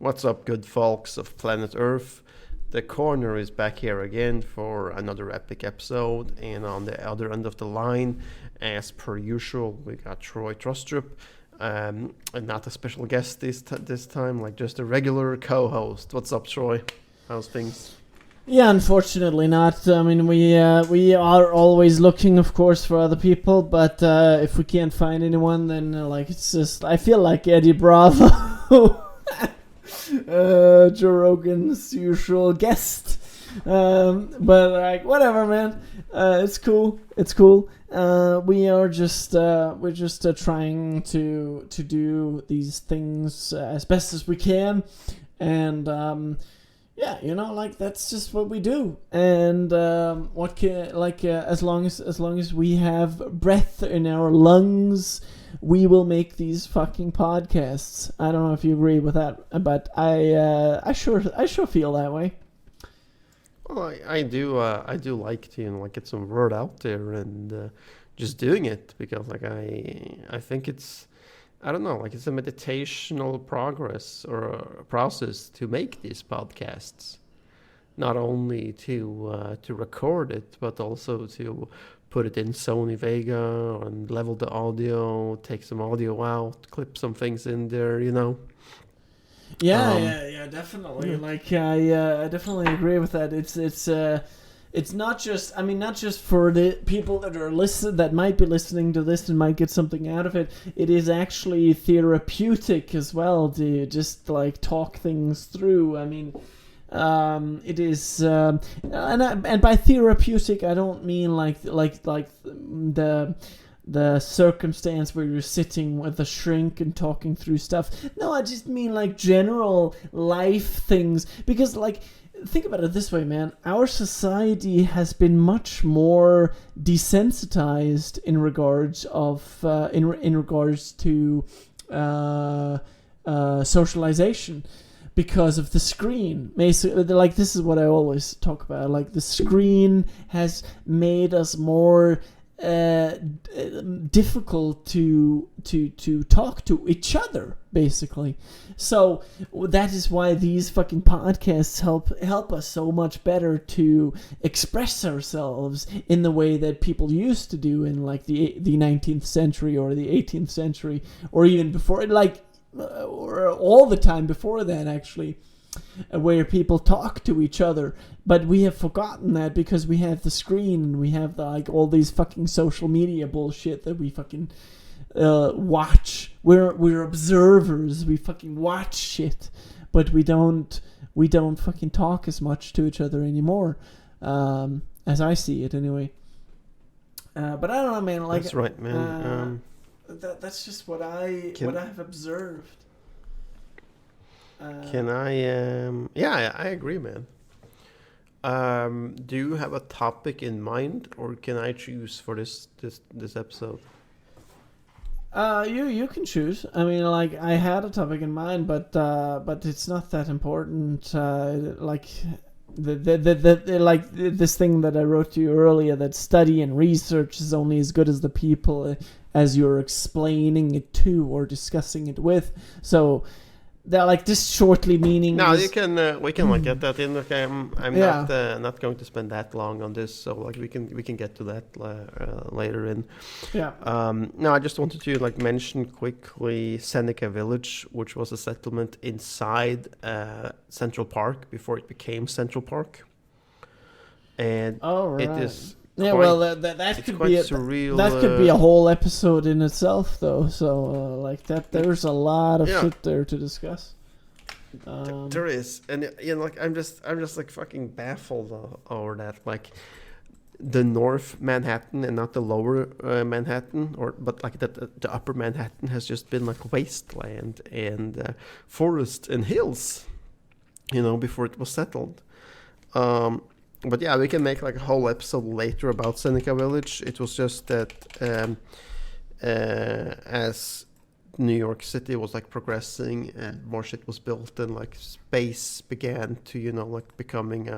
What's up, good folks of planet Earth? The corner is back here again for another epic episode, and on the other end of the line, as per usual, we got Troy Trustrup, and not a special guest this time, like just a regular co-host. What's up, Troy? How's things? Yeah, unfortunately not. I mean, we are always looking, of course, for other people, but if we can't find anyone, then it's just I feel like Eddie Bravo. Joe Rogan's usual guest, but whatever, man. It's cool. We're just trying to do these things as best as we can, and that's just what we do. And as long as we have breath in our lungs, we will make these fucking podcasts. I don't know if you agree with that, but I sure feel that way. Well, I do like to get some word out there and just doing it, because I think it's, I don't know, it's a meditational progress or a process to make these podcasts, not only to record it, but also to put it in Sony Vega and level the audio, take some audio out, clip some things in there, Yeah, definitely. I definitely agree with that. It's not just for the people that might be listening to this and might get something out of it. It is actually therapeutic as well to just talk things through. I mean, it is, and by therapeutic I don't mean the circumstance where you're sitting with a shrink and talking through stuff. No, I just mean general life things, because think about it this way, man. Our society has been much more desensitized in regards to socialization, because of the screen. Basically, this is what I always talk about. The screen has made us more difficult to talk to each other, basically. So that is why these fucking podcasts help us so much better to express ourselves in the way that people used to do in the 19th century or the 18th century, or even before, or all the time before that, actually, where people talk to each other. But we have forgotten that because we have the screen and we have all these fucking social media bullshit that we fucking watch. We're observers. We fucking watch shit, but we don't fucking talk as much to each other anymore, as I see it anyway. But I don't know, man. That's right, man. That's just what I've observed. Can I? Yeah, I agree, man. Do you have a topic in mind, or can I choose for this episode? You can choose. I mean, I had a topic in mind, but it's not that important. This thing that I wrote to you earlier, that study and research is only as good as the people as you're explaining it to or discussing it with. So that this shortly meaning. No, we can get that in. Okay, I'm not going to spend that long on this, so we can get to that later in. Yeah. No, I just wanted to mention quickly Seneca Village, which was a settlement inside Central Park before it became Central Park, and it is. Yeah, that could be surreal. That could be a whole episode in itself, though. So, there's a lot of shit there to discuss. There is, and I'm just fucking baffled over that. The North Manhattan and not the Lower Manhattan, but the Upper Manhattan has just been wasteland and forest and hills, before it was settled. But yeah, we can make a whole episode later about Seneca Village. It was just that as New York City was progressing and more shit was built, and space began to becoming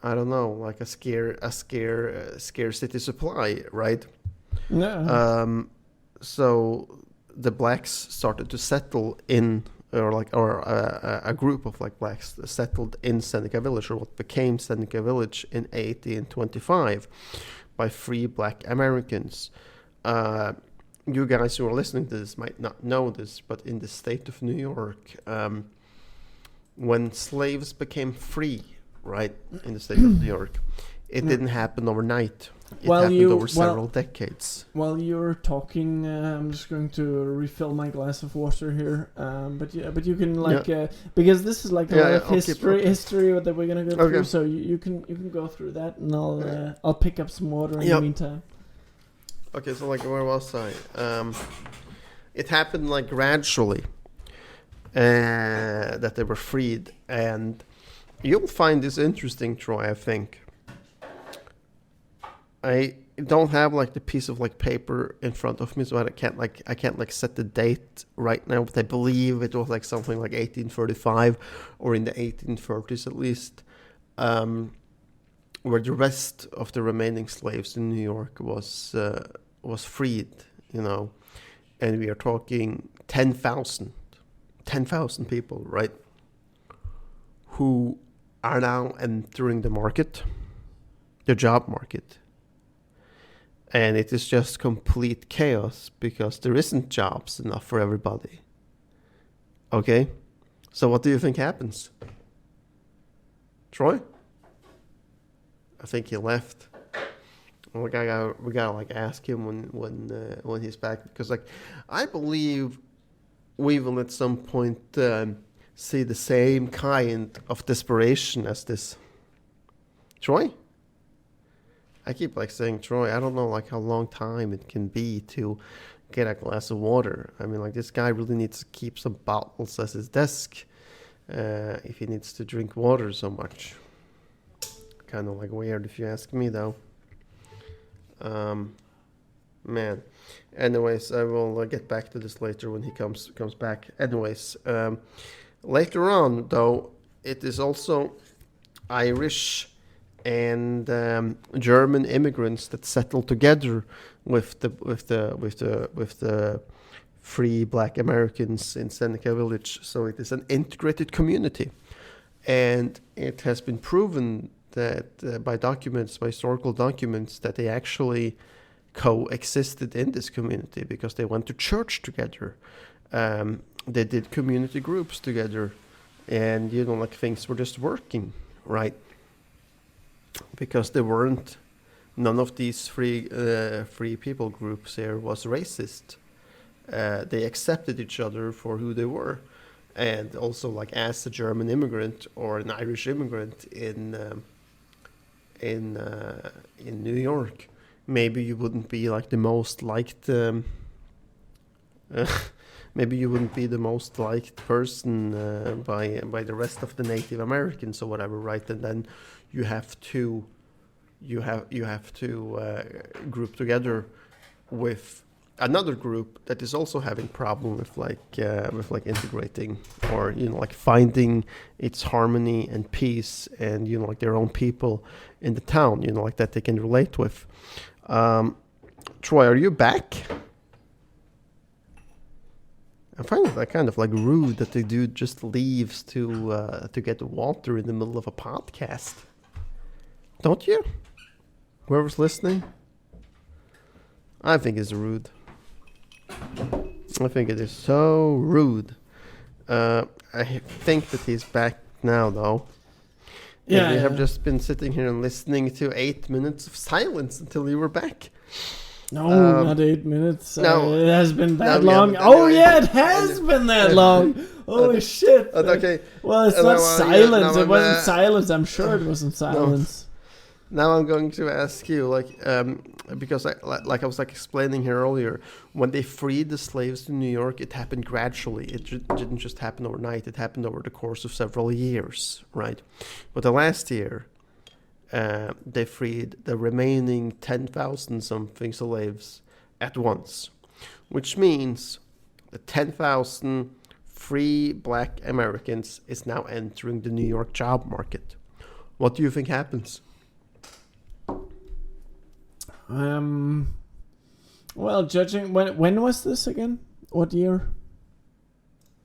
I don't know, a scarcity supply, right? Yeah. So the blacks started to settle in, a group of like blacks settled in Seneca Village, or what became Seneca Village in 1825, by free black Americans. You guys who are listening to this might not know this, but in the state of New York, when slaves became free, right, in the state of New York, it didn't happen overnight. It happened over several decades. While you're talking, I'm just going to refill my glass of water here. But you can because this is like a lot of history that we're gonna go through. So you can go through that, and I'll pick up some water in the meantime. Okay, so like where was I? It happened like gradually that they were freed, and you'll find this interesting, Troy. I think. I don't have like the piece of like paper in front of me, so I can't set the date right now. But I believe it was like something like 1835, or in the 1830s at least, where the rest of the remaining slaves in New York was freed. And we are talking 10,000 people, right? Who are now entering the market, the job market. And it is just complete chaos because there isn't jobs enough for everybody. Okay? So what do you think happens? Troy? I think he left. We gotta like ask him when he's back, because like I believe we will at some point see the same kind of desperation as this. Troy? I keep like saying Troy. I don't know like how long time it can be to get a glass of water. I mean, like this guy really needs to keep some bottles at his desk if he needs to drink water so much. Kind of like weird if you ask me, though. Man. Anyways, I will get back to this later when he comes back. Anyways, later on, though, it is also Irish and German immigrants that settled together with the free black Americans in Seneca Village. So it is an integrated community, and it has been proven that by historical documents, that they actually coexisted in this community because they went to church together. They did community groups together, and like things were just working, right? Because none of these free people groups here was racist. They accepted each other for who they were, and also like as a German immigrant or an Irish immigrant in New York, maybe you wouldn't be like the most liked. Maybe you wouldn't be the most liked person by the rest of the Native Americans or whatever, right? And then you have to group together with another group that is also having problem with integrating, or like finding its harmony and peace, and like their own people in the town, like that they can relate with. Troy, are you back? I find it like kind of like rude that the dude just leaves to get water in the middle of a podcast. Don't you? Whoever's listening? I think it's rude. I think it is so rude. I think that he's back now, though. Yeah, we have just been sitting here and listening to 8 minutes of silence until you were back. No, not 8 minutes. No, it has been that long. It has been that long. Holy shit. Okay. Well, it's not silence. It wasn't silence. I'm sure it wasn't silence. Now I'm going to ask you, because I was explaining here earlier, when they freed the slaves in New York, it happened gradually. It didn't just happen overnight. It happened over the course of several years, right? But the last year, they freed the remaining 10,000 something slaves at once, which means the 10,000 free black Americans is now entering the New York job market. What do you think happens? Well, judging when was this again? What year?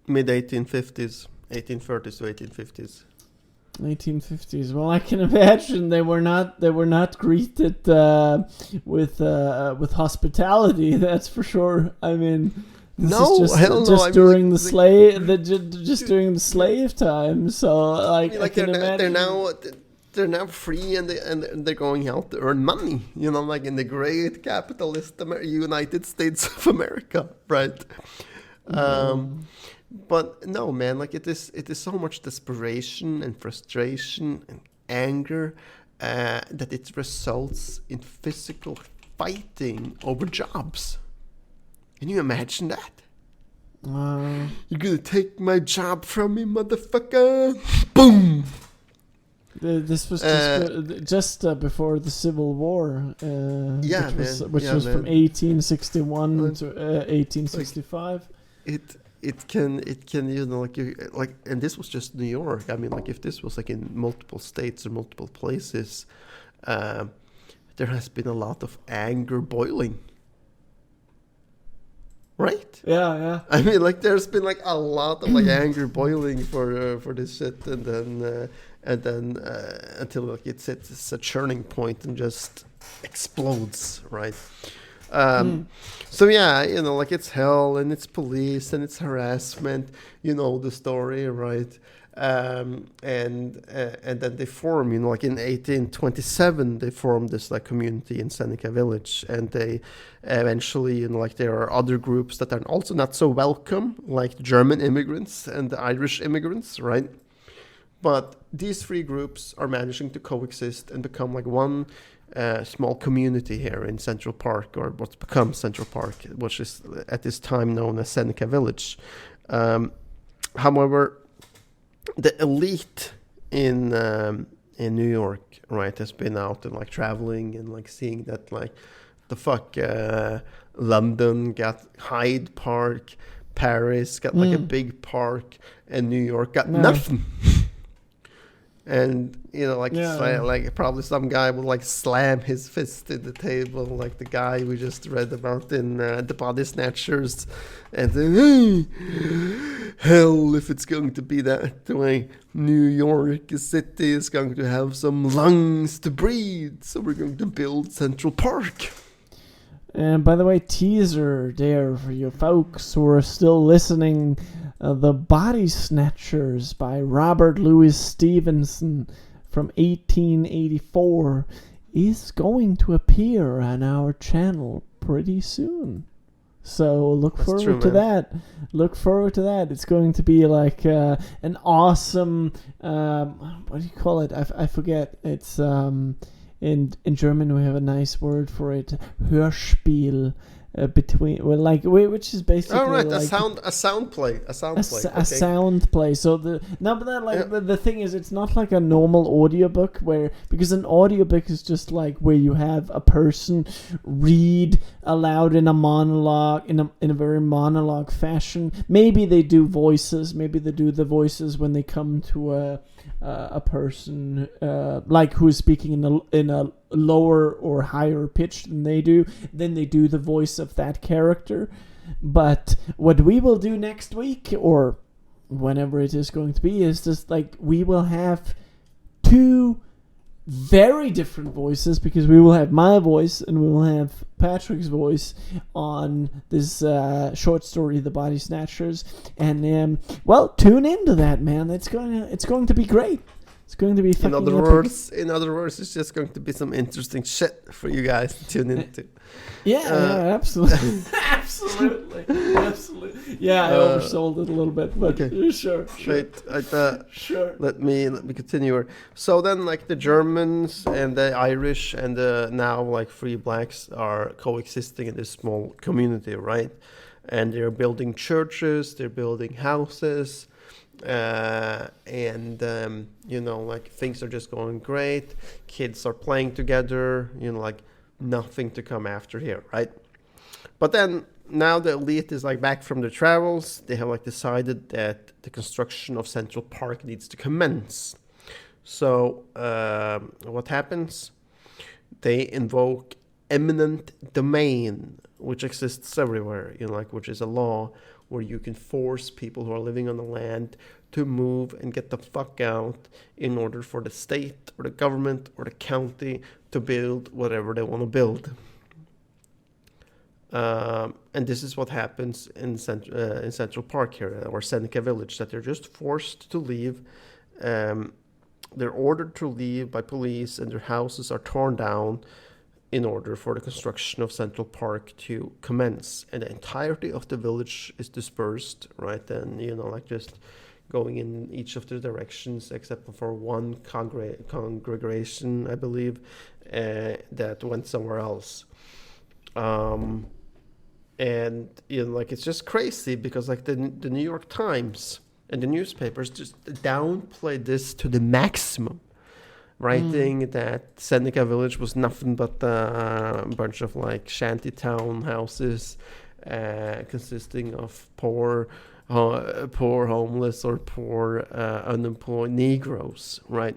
Mid 1850s, 1830s to 1850s. 1850s. Well, I can imagine they were not greeted with hospitality. That's for sure. I mean, this No, is just hell no. just I mean, during like, the slave just during the slave time. So I like mean, I like can imagine. they're now free and they're going out to earn money. You know, like in the great capitalist United States of America, right? Um, but no, man, like it is so much desperation and frustration and anger that it results in physical fighting over jobs. Can you imagine that? You're gonna take my job from me, motherfucker! Boom! This was just before the Civil War, Yeah, which was from 1861 to 1865. It can you know like and this was just New York. I mean, like if this was like in multiple states or multiple places, there has been a lot of anger boiling. Right? Yeah. I mean, like there's been like a lot of like anger boiling for this shit, and then until like it's a churning point and just explodes, right? So yeah, you know, like it's hell and it's police and it's harassment. You know the story, right? And then they form, you know, like in 1827 they formed this like community in Seneca Village, and they eventually, you know, like there are other groups that are also not so welcome, like the German immigrants and the Irish immigrants, right? But these three groups are managing to coexist and become like one small community here in Central Park, or what's become Central Park, which is at this time known as Seneca Village. However, the elite in New York, right, has been out and like traveling and like seeing that like the fuck London got Hyde Park, Paris got like a big park, and New York got nothing. And you know, like like probably some guy will like slam his fist in the table, like the guy we just read about in the Body Snatchers, and then hey, hell, if it's going to be that way, New York City is going to have some lungs to breathe, so we're going to build Central Park. And by the way, teaser there for you folks who are still listening. The Body Snatchers by Robert Louis Stevenson from 1884 is going to appear on our channel pretty soon. So look forward to that. Look forward to that. It's going to be like an awesome, what do you call it? I forget. It's in German we have a nice word for it, Hörspiel. Which is basically like, a sound play. Sound play. So the thing is, it's not like a normal audiobook because an audiobook is just like where you have a person read aloud in a monologue in a very monologue fashion. Maybe they do voices. Maybe they do the voices when they come to a person like who's speaking in a lower or higher pitch than they do. Then they do the voice of that character. But what we will do next week, or whenever it is going to be, is just like we will have two very different voices, because we will have my voice and we will have Patrick's voice on this short story, The Body Snatchers. And well, tune into that, man. It's going to be great. It's going to be fucking in other words, it's just going to be some interesting shit for you guys to tune into. Yeah, absolutely. absolutely. Yeah, I oversold it a little bit, but okay. Sure. Wait, sure. Let me continue. So then, like the Germans and the Irish and the now like free blacks are coexisting in this small community, right? And they're building churches, they're building houses. You know, like things are just going great. Kids are playing together, you know, like nothing to come after here, right? But then now the elite is like back from their travels. They have like decided that the construction of Central Park needs to commence. So what happens? They invoke eminent domain, which exists everywhere, like which is a law where you can force people who are living on the land to move and get the fuck out in order for the state or the government or the county to build whatever they want to build. And this is what happens in Central Park here, or Seneca Village, that they're just forced to leave. They're ordered to leave by police, and their houses are torn down in order for the construction of Central Park to commence. And the entirety of the village is dispersed, right? And, like just going in each of the directions, except for one congregation, I believe, that went somewhere else. And like it's just crazy because like the New York Times and the newspapers just downplayed this to the maximum, writing that Seneca Village was nothing but a bunch of like shanty town houses consisting of poor homeless or poor unemployed Negroes, right?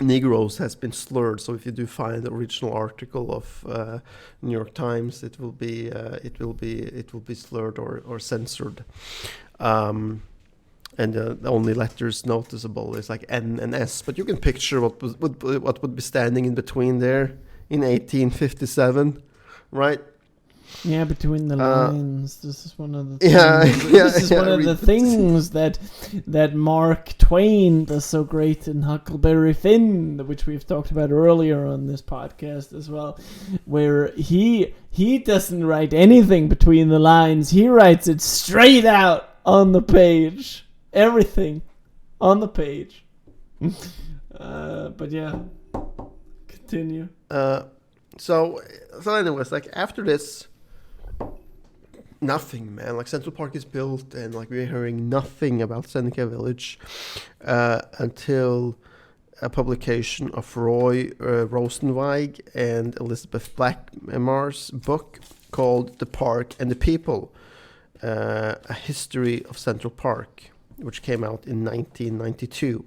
Negroes has been slurred, so if you do find the original article of New York Times, it will be slurred or censored, and the only letters noticeable is like N and S. But you can picture what would be standing in between there in 1857, right? Yeah, between the lines. This is one of the things that Mark Twain does so great in Huckleberry Finn, which we've talked about earlier on this podcast as well, where he doesn't write anything between the lines. He writes it straight out on the page. Everything on the page. But yeah, continue. So anyways, like after this, nothing, man. Like Central Park is built, and like we're hearing nothing about Seneca Village until a publication of Roy Rosenzweig and Elizabeth Blackmar's book called "The Park and the People: A History of Central Park," which came out in 1992.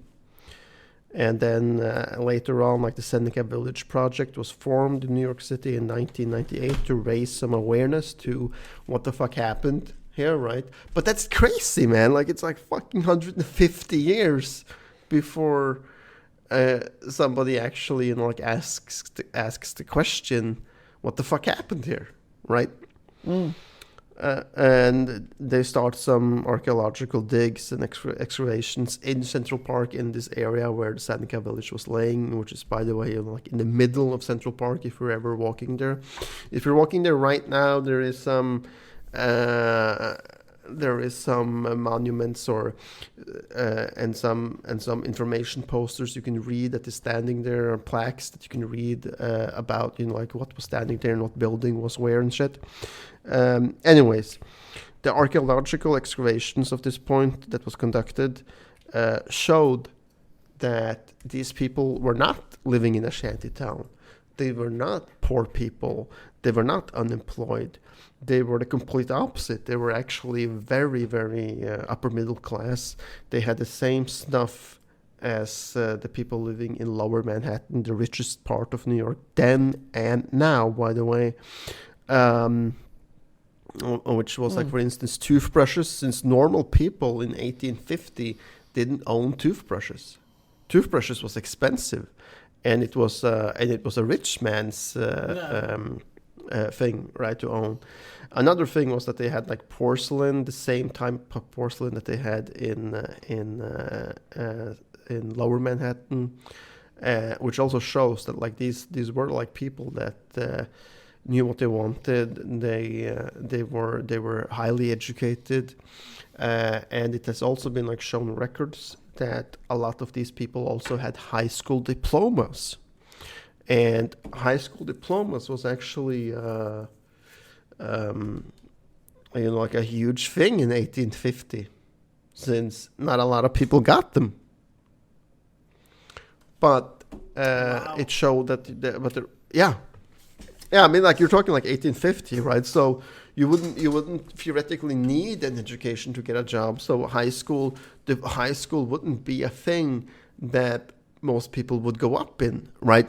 And then later on, like the Seneca Village Project was formed in New York City in 1998 to raise some awareness to what the fuck happened here, right? But that's crazy, man. Like it's like fucking 150 years before somebody actually, like asks the question, what the fuck happened here, right? And they start some archaeological digs and excavations in Central Park, in this area where the Seneca Village was laying, which is, by the way, like in the middle of Central Park. If you're ever walking there, if you're walking there right now, there is some monuments or and some information posters you can read that is standing there, or plaques that you can read about, like what was standing there and what building was where and shit. Anyways, the archaeological excavations of this point that was conducted showed that these people were not living in a shanty town. They were not poor people. They were not unemployed. They were the complete opposite. They were actually very, very upper middle class. They had the same stuff as the people living in Lower Manhattan, the richest part of New York, then and now, by the way. Which was like, for instance, toothbrushes, since normal people in 1850 didn't own toothbrushes. Toothbrushes was expensive, and it was a rich man's thing, right, to own. Another thing was that they had like porcelain, the same type of porcelain that they had in Lower Manhattan, which also shows that like these were like people that knew what they wanted. They were highly educated, and it has also been like shown records that a lot of these people also had high school diplomas, and high school diplomas was actually like a huge thing in 1850, since not a lot of people got them. But it showed that yeah, I mean, like you're talking like 1850, right? So you wouldn't theoretically need an education to get a job. So high school wouldn't be a thing that most people would go up in, right?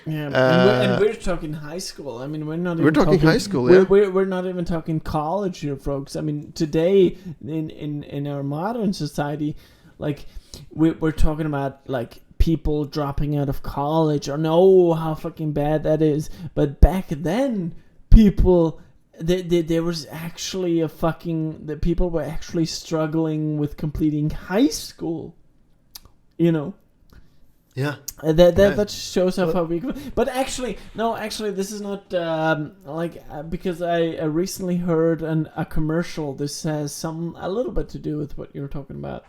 Yeah, and we're talking high school. I mean, we're not. We're Even talking high school. Yeah. We're not even talking college here, folks. I mean, today in our modern society, like we're talking about like people dropping out of college, or no, how fucking bad that is. But back then, people. There was actually the people were actually struggling with completing high school, you know. Yeah. That shows how weak. But actually, this is not because I recently heard a commercial. This has a little bit to do with what you're talking about.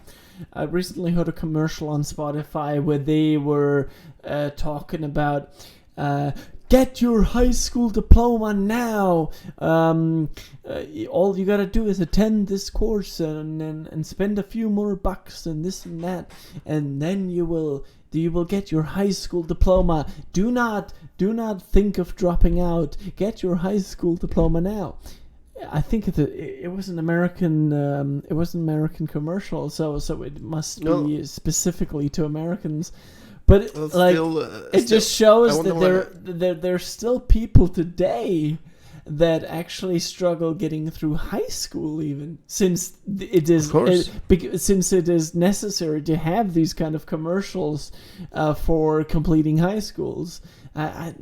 I recently heard a commercial on Spotify where they were talking about. Get your high school diploma now. All you gotta do is attend this course and spend a few more bucks and this and that, and then you will get your high school diploma. Do not think of dropping out. Get your high school diploma now. I think it was an American commercial, so it must be specifically to Americans. But it just shows that there's still people today that actually struggle getting through high school, even since it is necessary to have these kind of commercials for completing high schools. I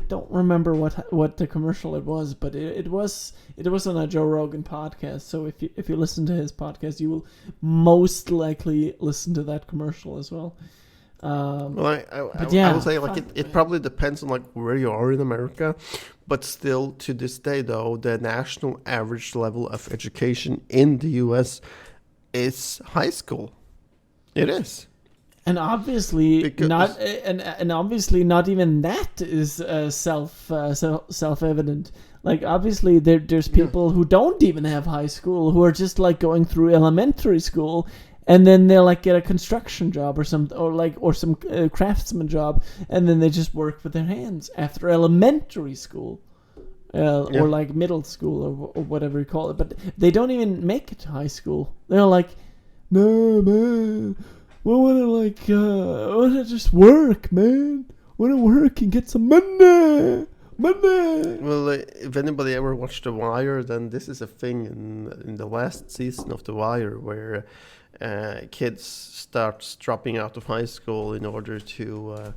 don't remember what the commercial it was, but it was on a Joe Rogan podcast. So if you listen to his podcast, you will most likely listen to that commercial as well. I would say it probably depends on like where you are in America, but still to this day though the national average level of education in the U.S. is high school. It is, and obviously not even that is self-evident. Like obviously there's people who don't even have high school, who are just like going through elementary school. And then they'll like get a construction job or some craftsman job, and then they just work with their hands after elementary school, or like middle school or whatever you call it. But they don't even make it to high school. They're like, no man, I wanna just work, man. I wanna work and get some money. Well, if anybody ever watched The Wire, then this is a thing in the last season of The Wire where. Kids start dropping out of high school in order to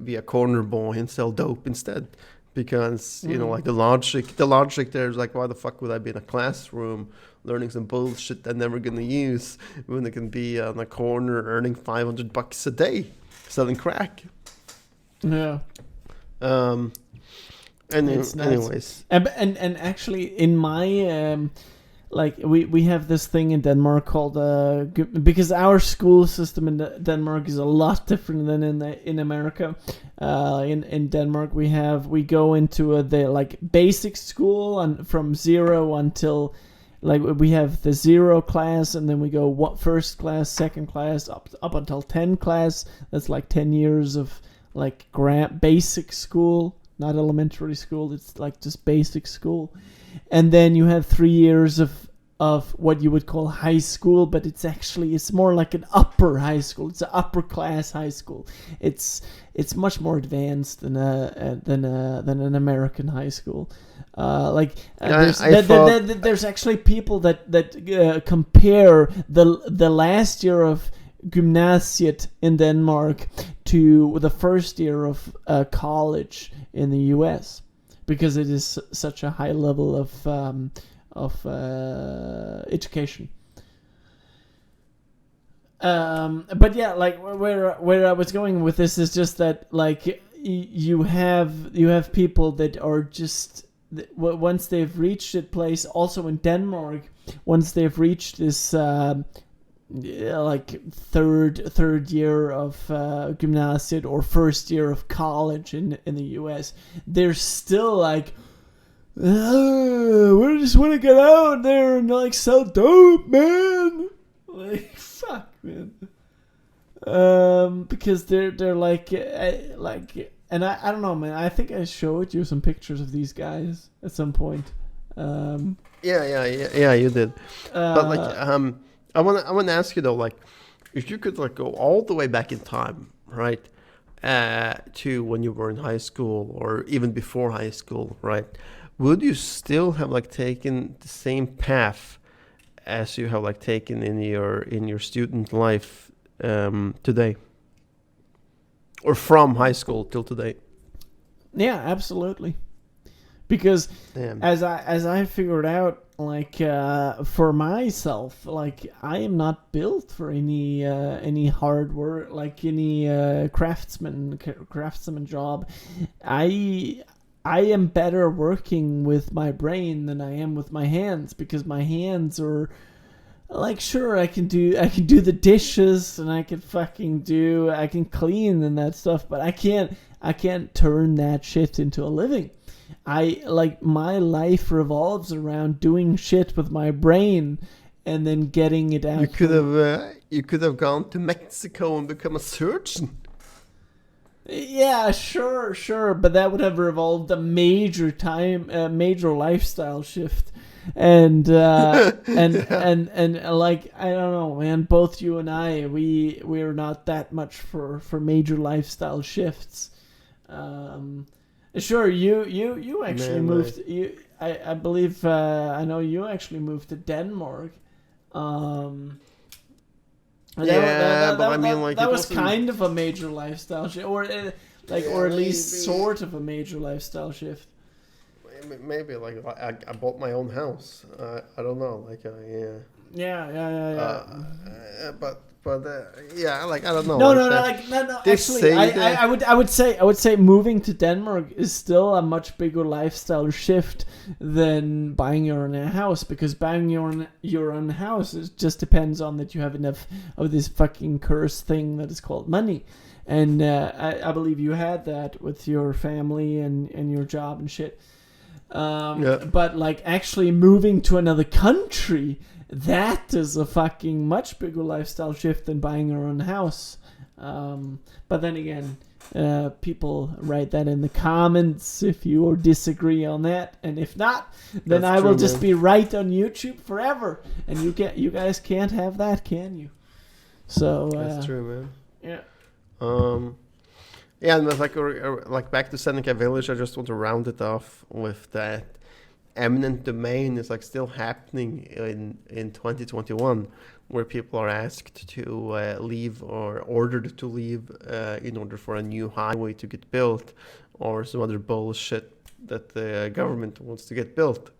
be a corner boy and sell dope instead, because like the logic there is like, why the fuck would I be in a classroom learning some bullshit I'm never gonna use when I can be on a corner earning $500 a day selling crack? Yeah. Anyways, and actually in my we have this thing in Denmark called because our school system in Denmark is a lot different than in America. In Denmark we go into the like basic school and from 0 until like we have the 0 class, and then we go first class, second class, up until 10 class. That's like 10 years of like basic school, not elementary school. It's like just basic school. And then you have 3 years of what you would call high school, but it's more like an upper high school. It's an upper class high school. It's much more advanced than an American high school. There's actually people that compare the last year of gymnasiet in Denmark to the first year of college in the U.S. because it is such a high level of education. But yeah, like where I was going with this is just that like you have people that are just once they've reached that place. Also in Denmark, once they've reached this like third year of gymnasiet or first year of college in the US, they're still like, we just want to get out there and like sell dope, man. Like fuck, man. Because they're like, and I don't know, man. I think I showed you some pictures of these guys at some point. Yeah, you did. But like, I want to ask you though, like, if you could like go all the way back in time, right, to when you were in high school or even before high school, right? Would you still have like taken the same path as you have like taken in your student life today, or from high school till today? Yeah, absolutely. Because Damn. as I figured out, like for myself, like I am not built for any hard work, like any craftsman job. I am better working with my brain than I am with my hands, because my hands are like, sure, I can do the dishes and I can clean and that stuff, but I can't turn that shit into a living. My life revolves around doing shit with my brain and then getting it out. You could have gone to Mexico and become a surgeon. Yeah, sure, but that would have revolved a major lifestyle shift, and like, I don't know, man. Both you and I, we're not that much for major lifestyle shifts. Sure, you actually moved. I believe I know you actually moved to Denmark. That was kind of a major lifestyle shift, or at least sort of a major lifestyle shift. Maybe like I bought my own house. I don't know, like Yeah. But yeah, like I don't know. No. Actually, I would say moving to Denmark is still a much bigger lifestyle shift than buying your own house, because buying your own house just depends on that you have enough of this fucking cursed thing that is called money, and I believe you had that with your family and your job and shit. But like actually moving to another country, that is a fucking much bigger lifestyle shift than buying your own house. But then again, people write that in the comments if you disagree on that, and if not, then I will just be right on YouTube forever, and you guys can't have that, can you? So that's true, man. Yeah. Yeah, and like back to Seneca Village, I just want to round it off with that. Eminent domain is like still happening in 2021, where people are asked to leave or ordered to leave in order for a new highway to get built, or some other bullshit that the government wants to get built.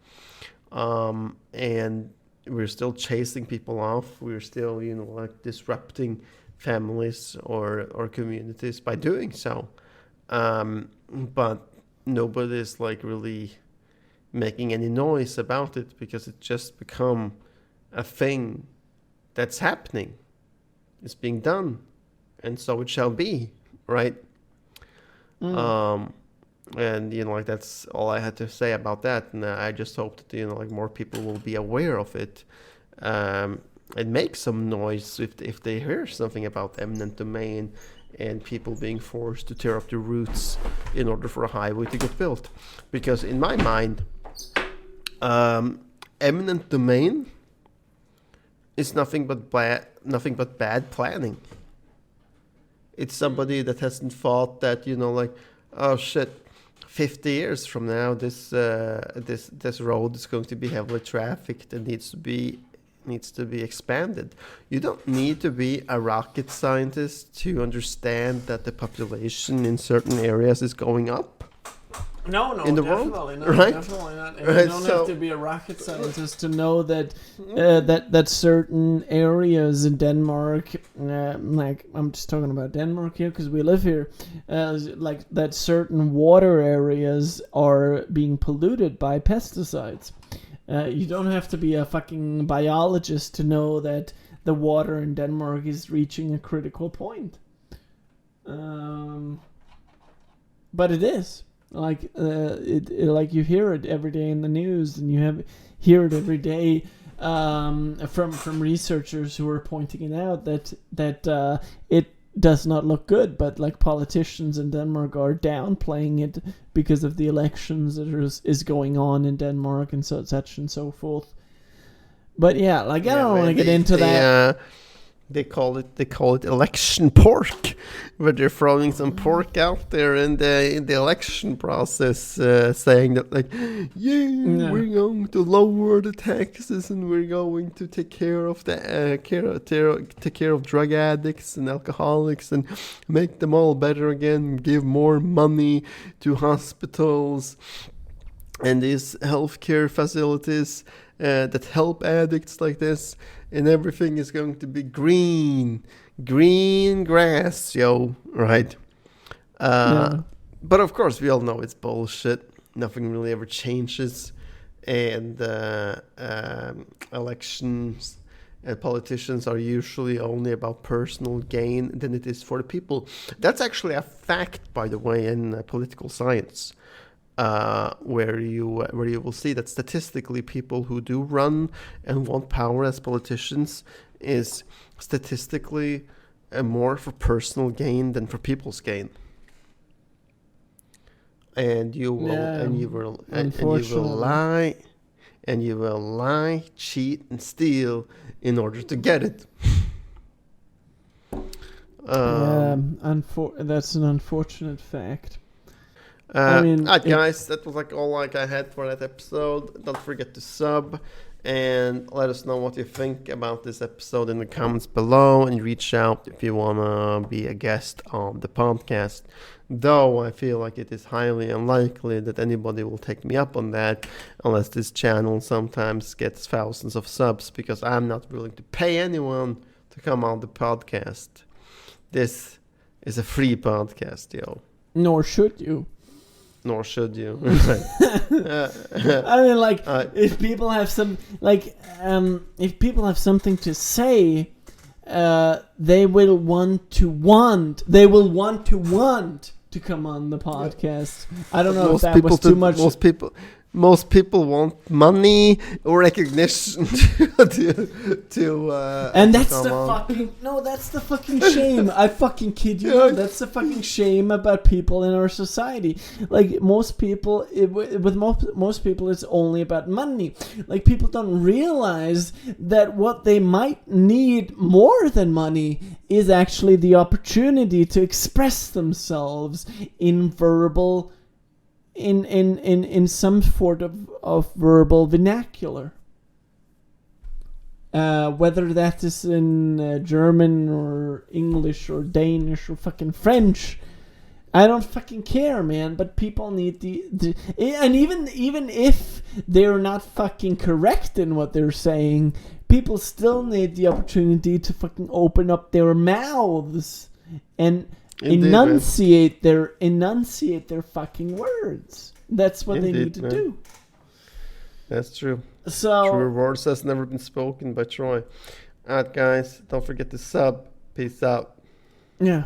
And we're still chasing people off. We're still, like disrupting families or communities by doing so. But nobody's like really making any noise about it, because it just become a thing that's happening. It's being done, and so it shall be, right? And like that's all I had to say about that. And I just hope that like more people will be aware of it, and make some noise if they hear something about eminent domain and people being forced to tear up the roots in order for a highway to get built. Because in my mind, eminent domain is nothing but bad planning. It's somebody that hasn't thought that, like, oh shit, 50 years from now this road is going to be heavily trafficked and needs to be expanded. You don't need to be a rocket scientist to understand that the population in certain areas is going up. No, in the definitely world, not. right? Definitely not. And right, you don't have to be a rocket scientist to know that that certain areas in Denmark, like I'm just talking about Denmark here because we live here, like that certain water areas are being polluted by pesticides. You don't have to be a fucking biologist to know that the water in Denmark is reaching a critical point. But it is. Like like you hear it every day in the news, and you hear it every day from researchers who are pointing it out that it does not look good. But like politicians in Denmark are downplaying it because of the elections that is going on in Denmark and such and so forth. But yeah, like I don't want to get into that. they call it election pork, where they're throwing some pork out there in the election process, saying that like, yeah, we're going to lower the taxes and we're going to take care of take care of drug addicts and alcoholics and make them all better again, give more money to hospitals and these healthcare facilities that help addicts like this, and everything is going to be green grass, yo, right? But of course, we all know it's bullshit. Nothing really ever changes, and elections and politicians are usually only about personal gain than it is for the people. That's actually a fact, by the way, in political science. Where you will see that statistically people who do run and want power as politicians is statistically more for personal gain than for people's gain. And you will lie, cheat, and steal in order to get it. That's an unfortunate fact. Guys, that was like all I had for that episode. Don't forget to sub and let us know what you think about this episode in the comments below, and reach out if you want to be a guest on the podcast. Though I feel like it is highly unlikely that anybody will take me up on that unless this channel sometimes gets thousands of subs, because I'm not willing to pay anyone to come on the podcast. This is a free podcast, yo. Nor should you. Nor should you. I mean, like, if people have if people have something to say, they will want to come on the podcast. I don't know if that was too much. Most people want money or recognition and that's the fucking shame. I fucking kid you. Yeah. That's the fucking shame about people in our society. Like most people, most people, it's only about money. Like people don't realize that what they might need more than money is actually the opportunity to express themselves in verbal. In some sort of verbal vernacular, whether that is in German or English or Danish or fucking French, I don't fucking care, man. But people need and even if they're not fucking correct in what they're saying, people still need the opportunity to fucking open up their mouths and enunciate their fucking words. That's what they need to do. That's true. So true words has never been spoken by Troy. Alright, guys, don't forget to sub. Peace out. Yeah.